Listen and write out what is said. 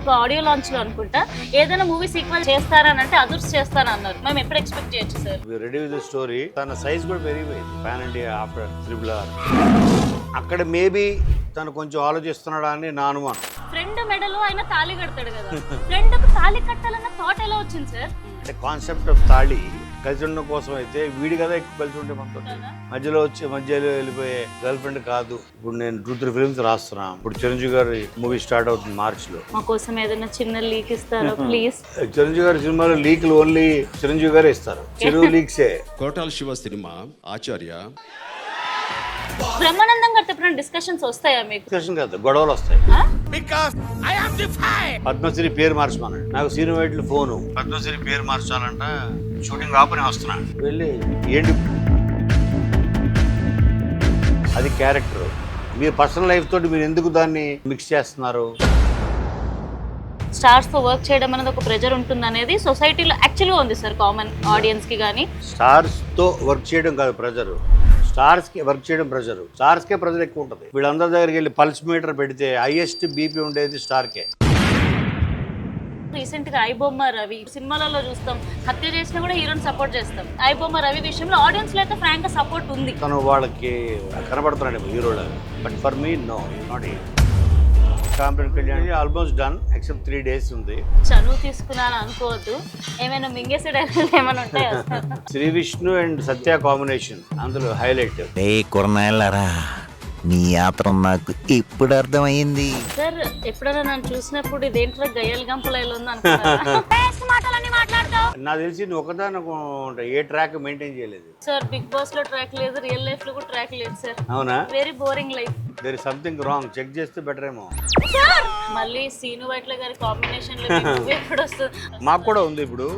ఒక audio launch లో అనుకుంటా ఏదైనా మూవీ సీక్వెల్ చేస్తారని అంటే అదుర్స్ చేస్తానన్నారు. మేము ఎప్పుడు ఎక్స్పెక్ట్ చేయొచ్చు sir? Ready with the story. తన సైజ్ కూడా పెరిగిపోయింది పాన్ ఇండియా ఆఫ్టర్ RRR. అక్కడ మేబీ తను కొంచెం ఆలోచిస్తున్నాడా అని నా అనుమానం. ఫ్రెండ్ మెడలో ఆయన తాళి కడతాడు కదా, ఫ్రెండ్ కు తాళి కట్టాలన్న థాట్ ఎలా వచ్చింది సార్? అంటే కాన్సెప్ట్ ఆఫ్ తాళి కలిసి ఉండడం కోసం అయితే వీడి కదా ఎక్కువ కలిసి ఉంటే మనతో మధ్యలో వెళ్ళిపోయే గర్ల్ ఫ్రెండ్ కాదు. ఇప్పుడు నేను 2-3 ఫిల్మ్స్ రాస్తున్నా. ఇప్పుడు చిరంజీవి గారి మూవీ స్టార్ట్ అవుతుంది మార్చ్ లో. మా కోసం ఏదైనా చిన్న లీక్ ఇస్తారో ప్లీజ్? చిరంజీవి గారి సినిమాలో లీక్లు ఓన్లీ చిరంజీవి గారే ఇస్తారు. చిరు లీక్సే. కోటాల శివ సినిమా ఆచార్య బ్రహ్మానందం గారితో ఎప్పుడైనా డిస్కషన్స్ వస్తాయా మీకు? డిస్కషన్ కాదు, గొడవలు వస్తాయి. పద్మశ్రీ పేరు మార్చమన్నాడు. నాకు సీను వైట్లు ఫోను, పద్మశ్రీ పేరు మార్చాలంట, షూటింగ్ ఆపని వస్తున్నా. వెళ్ళి ఏంటి అది క్యారెక్టర్, మీరు పర్సనల్ లైఫ్ తోటి మీరు ఎందుకు దాన్ని మిక్స్ చేస్తున్నారు? స్టార్స్ తో వర్క్ చేయడం అనేది ఒక ప్రెజర్ ఉంటుంది అనేది సొసైటీలో యాక్చువల్గా ఉంది సార్, కామన్ ఆడియన్స్ కి. కానీ స్టార్స్ తో వర్క్ చేయడం కాదు ప్రెజర్, స్టార్స్ కి వర్క్ చేయడం ప్రెజర్. స్టార్స్ కే ప్రెజర్ ఎక్కువ ఉంటుంది. వీళ్ళందరి దగ్గరికి వెళ్ళి పల్స్ మీటర్ పెడితే హైయెస్ట్ బీపీ ఉండేది స్టార్ కే. రీసెంట్ గా ఐబొమ్మ రవి సినిమాలలో చూస్తాం, హత్య చేసినా కూడా హీరోని సపోర్ట్ చేస్తాం. ఐబొమ్మ రవి విషయంలో ఆడియన్స్ లో అయితే ఫ్రాంక్ గా సపోర్ట్ ఉంది. తను వాళ్ళకి కనబడుతున్నాడు హీరోలో, but for me no not hero. Complaint Kalyan almost done except 3 days ఉంది. చనువు తీసుకున్నాను అనుకోవద్దు, ఏమైనా మింగేసే డైలాగ్ ఏమైనా ఉంటాయా? శ్రీ విష్ణు అండ్ సత్య కాంబినేషన్ అందులో హైలైట్. కొరనాళ్ళరా నీ యాత్ర నాకు ఇప్పుడు అర్థమైంది సార్. ఎప్పుడైనా నన్ను చూసినప్పుడు ఇదేంటో గయ్యల గంపలలో ఉంది అనుకున్నారా? నాకు తెలిసి నువ్వు ఒకదాని ఏ ట్రాక్ మెయింటైన్ చేయలేదు సార్. బిగ్ బాస్ లో ట్రాక్ లేదు, రియల్ లైఫ్ లో కూడా ట్రాక్ లేదు సార్. అవునా? Very boring life. There is something wrong, check చేస్తే బెటర్ ఏమో. మళ్ళీ సీను వైట్ల గారి కాంబినేషన్ లో ఎప్పుడు వస్తుంది? మాకు కూడా ఉంది ఇప్పుడు.